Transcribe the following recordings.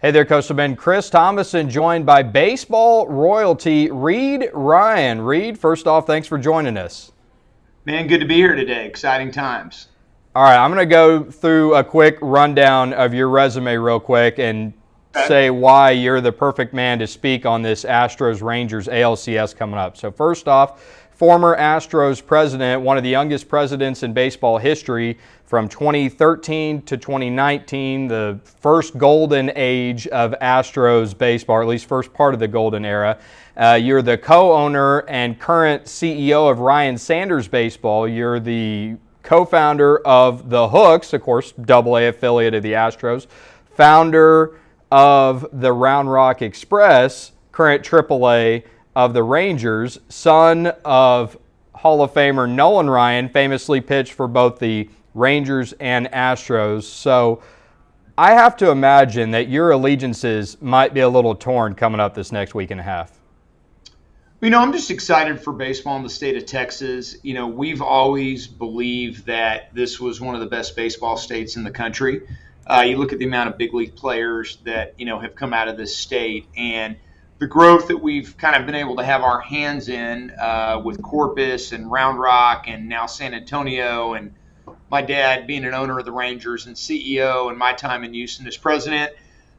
Hey there, Coastal Bend. Chris Thomasson joined by baseball royalty Reid Ryan. Reid, first off, thanks for joining us. Man, good to be here today. Exciting times. All right, I'm going to go through a quick rundown of your resume real quick and say why you're the perfect man to speak on this Astros-Rangers ALCS coming up. So first off, former Astros president, one of the youngest presidents in baseball history, from 2013 to 2019, the first golden age of Astros baseball, or at least first part of the golden era. You're the co-owner and current CEO of Ryan Sanders Baseball. You're the co-founder of the Hooks, of course, AA affiliate of the Astros, founder of the Round Rock Express, current AAA of the Rangers, son of Hall of Famer Nolan Ryan, famously pitched for both the Rangers and Astros. So I have to imagine that your allegiances might be a little torn coming up this next week and a half. I'm just excited for baseball in the state of Texas. We've always believed that this was one of the best baseball states in the country. You look at the amount of big league players that, have come out of this state, and the growth that we've kind of been able to have our hands in with Corpus and Round Rock and now San Antonio, and my dad being an owner of the Rangers and CEO, and my time in Houston as president.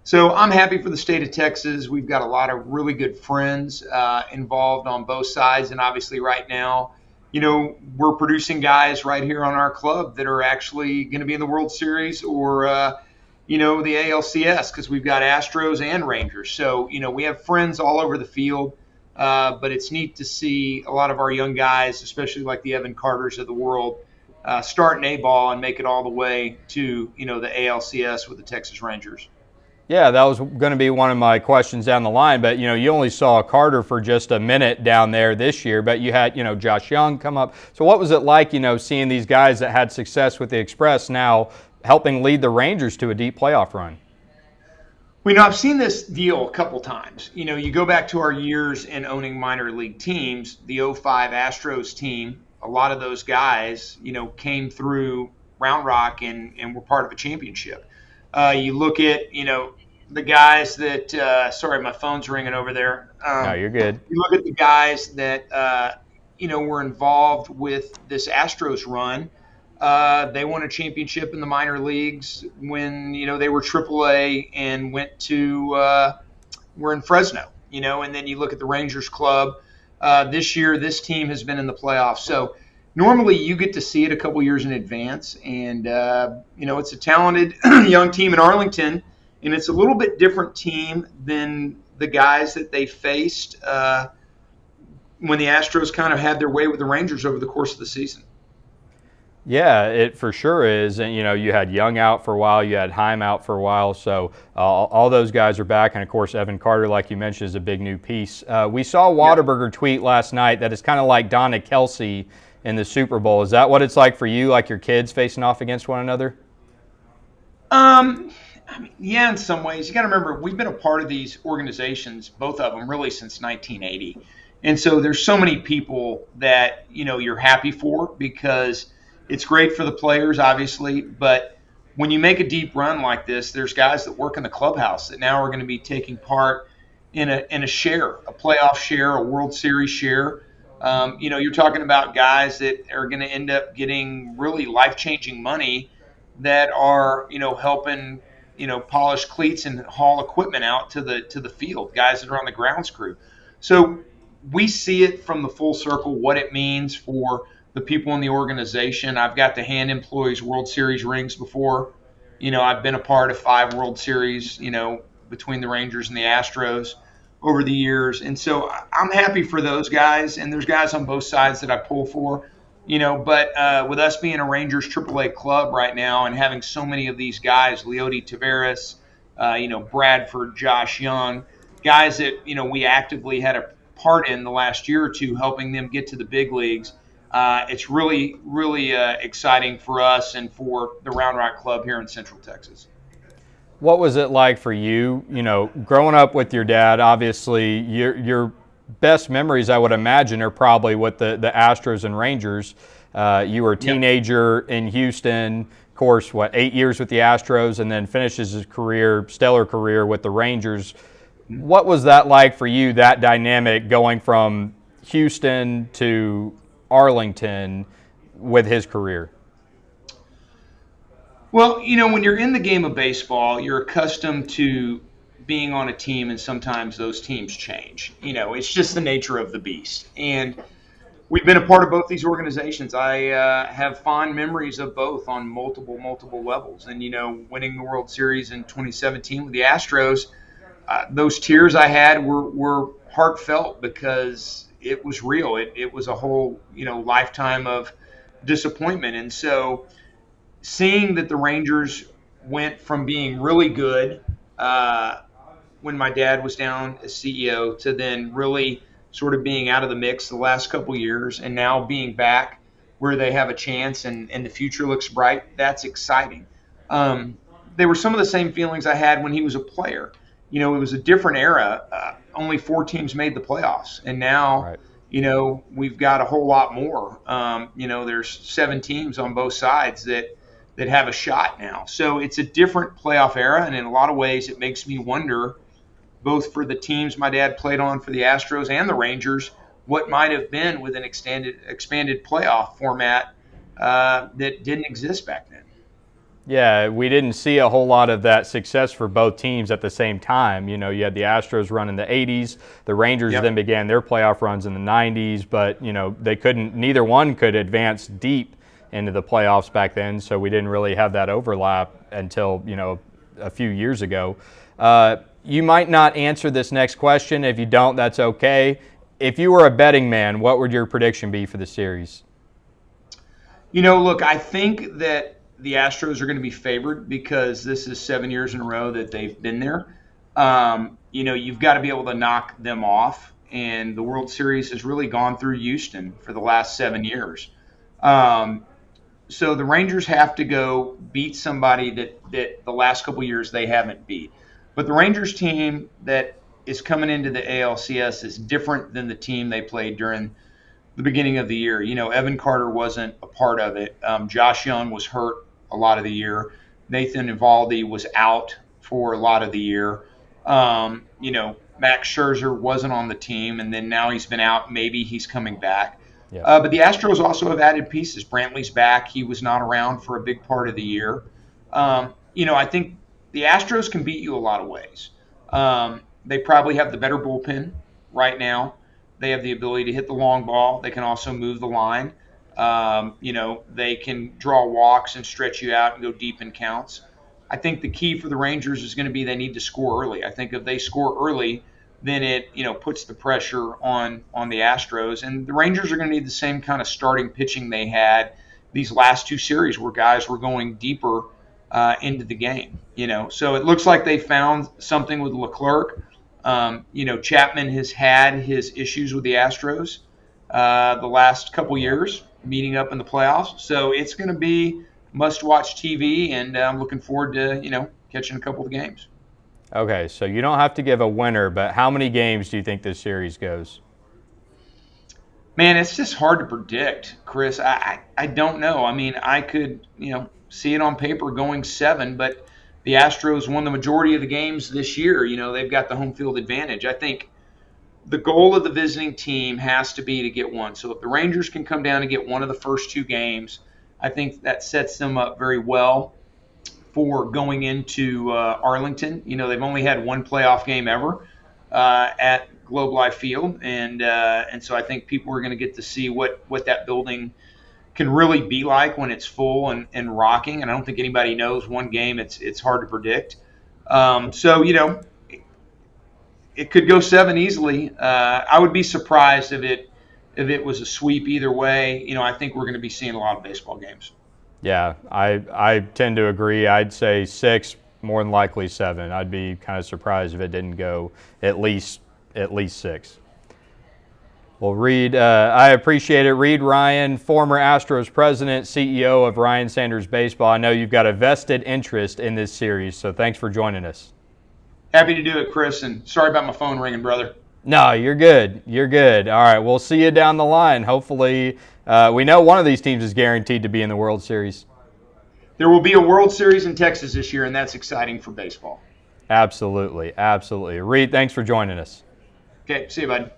So I'm happy for the state of Texas. We've got a lot of really good friends involved on both sides. And obviously right now, we're producing guys right here on our club that are actually going to be in the World Series or, the ALCS, because we've got Astros and Rangers. So, we have friends all over the field. But it's neat to see a lot of our young guys, especially like the Evan Carters of the world, start an A-ball and make it all the way to, the ALCS with the Texas Rangers. Yeah, that was going to be one of my questions down the line, but, you only saw Carter for just a minute down there this year, but you had, Josh Young come up. So what was it like, seeing these guys that had success with the Express now helping lead the Rangers to a deep playoff run? I've seen this deal a couple times. You go back to our years in owning minor league teams, the '05 Astros team, a lot of those guys, came through Round Rock and were part of a championship. You look at, the guys that, sorry, my phone's ringing over there. No, you're good. You look at the guys that, were involved with this Astros run. They won a championship in the minor leagues when, they were AAA and went to, were in Fresno, and then you look at the Rangers club. This year, this team has been in the playoffs. So normally you get to see it a couple years in advance. And, it's a talented young team in Arlington, and it's a little bit different team than the guys that they faced when the Astros kind of had their way with the Rangers over the course of the season. Yeah, it for sure is. And, you had Young out for a while, you had Heim out for a while. So all those guys are back. And, of course, Evan Carter, like you mentioned, is a big new piece. We saw Whataburger tweet last night that it's kind of like Donna Kelsey in the Super Bowl. Is that what it's like for you, like your kids facing off against one another? Yeah, in some ways. You got to remember, we've been a part of these organizations, both of them, really since 1980. And so there's so many people that, you're happy for, because it's great for the players, obviously. But when you make a deep run like this, there's guys that work in the clubhouse that now are going to be taking part in a share, a playoff share, a World Series share. You're talking about guys that are going to end up getting really life-changing money that are, helping, polish cleats and haul equipment out to the field, guys that are on the grounds crew. So we see it from the full circle, what it means for the people in the organization. I've got to hand employees World Series rings before. I've been a part of 5 World Series, between the Rangers and the Astros over the years. And so I'm happy for those guys, and there's guys on both sides that I pull for, but with us being a Rangers AAA club right now and having so many of these guys, Leody Taveras, Bradford, Josh Young, guys that, we actively had a part in the last year or two helping them get to the big leagues. It's really, really exciting for us and for the Round Rock Club here in Central Texas. What was it like for you, growing up with your dad? Obviously, your best memories, I would imagine, are probably with the Astros and Rangers. You were a teenager in Houston. Of course, 8 years with the Astros, and then finishes his stellar career with the Rangers. What was that like for you, that dynamic going from Houston to Arlington with his career? Well, when you're in the game of baseball, you're accustomed to being on a team, and sometimes those teams change. It's just the nature of the beast. And we've been a part of both these organizations. I have fond memories of both on multiple levels. And, winning the World Series in 2017 with the Astros, those tears I had were heartfelt because it was real. It was a whole, lifetime of disappointment. And so seeing that the Rangers went from being really good when my dad was down as CEO to then really sort of being out of the mix the last couple years, and now being back where they have a chance and the future looks bright, that's exciting. They were some of the same feelings I had when he was a player. It was a different era. Only 4 teams made the playoffs, and now Right. We've got a whole lot more. There's 7 teams on both sides that have a shot now. So it's a different playoff era, and in a lot of ways it makes me wonder, both for the teams my dad played on for the Astros and the Rangers, what might have been with an expanded playoff format that didn't exist back then. Yeah, we didn't see a whole lot of that success for both teams at the same time. You had the Astros run in the 80s. The Rangers then began their playoff runs in the 90s, but, neither one could advance deep into the playoffs back then, so we didn't really have that overlap until, a few years ago. You might not answer this next question. If you don't, that's okay. If you were a betting man, what would your prediction be for the series? Look, I think that the Astros are going to be favored because this is 7 years in a row that they've been there. You've got to be able to knock them off, and the World Series has really gone through Houston for the last 7 years. So the Rangers have to go beat somebody that the last couple years they haven't beat. But the Rangers team that is coming into the ALCS is different than the team they played during the beginning of the year. Evan Carter wasn't a part of it. Josh Young was hurt a lot of the year. Nathan Eovaldi was out for a lot of the year. Max Scherzer wasn't on the team, and then now he's been out. Maybe he's coming back. Yeah. But the Astros also have added pieces. Brantley's back. He was not around for a big part of the year. I think the Astros can beat you a lot of ways. They probably have the better bullpen right now. They have the ability to hit the long ball. They can also move the line. They can draw walks and stretch you out and go deep in counts. I think the key for the Rangers is going to be they need to score early. I think if they score early, then it puts the pressure on the Astros. And the Rangers are going to need the same kind of starting pitching they had these last 2 series where guys were going deeper into the game. So it looks like they found something with Leclerc. Chapman has had his issues with the Astros the last couple years, meeting up in the playoffs. So it's going to be must-watch TV, and I'm looking forward to catching a couple of the games. Okay, so you don't have to give a winner, but how many games do you think this series goes? Man, it's just hard to predict, Chris. I don't know. I mean, I could see it on paper going 7, but the Astros won the majority of the games this year. They've got the home field advantage. I think the goal of the visiting team has to be to get one. So if the Rangers can come down and get one of the first 2 games, I think that sets them up very well for going into Arlington. They've only had 1 playoff game ever at Globe Life Field, and so I think people are going to get to see what that building can really be like when it's full and rocking. And I don't think anybody knows one game. It's hard to predict. So it could go 7 easily. I would be surprised if it was a sweep either way. I think we're going to be seeing a lot of baseball games. Yeah, I tend to agree. I'd say 6, more than likely 7. I'd be kind of surprised if it didn't go at least 6. Well, Reid, I appreciate it. Reid Ryan, former Astros president, CEO of Ryan Sanders Baseball. I know you've got a vested interest in this series, so thanks for joining us. Happy to do it, Chris, and sorry about my phone ringing, brother. No, you're good. You're good. All right, we'll see you down the line. Hopefully, we know one of these teams is guaranteed to be in the World Series. There will be a World Series in Texas this year, and that's exciting for baseball. Absolutely, absolutely. Reid, thanks for joining us. Okay, see you, bud.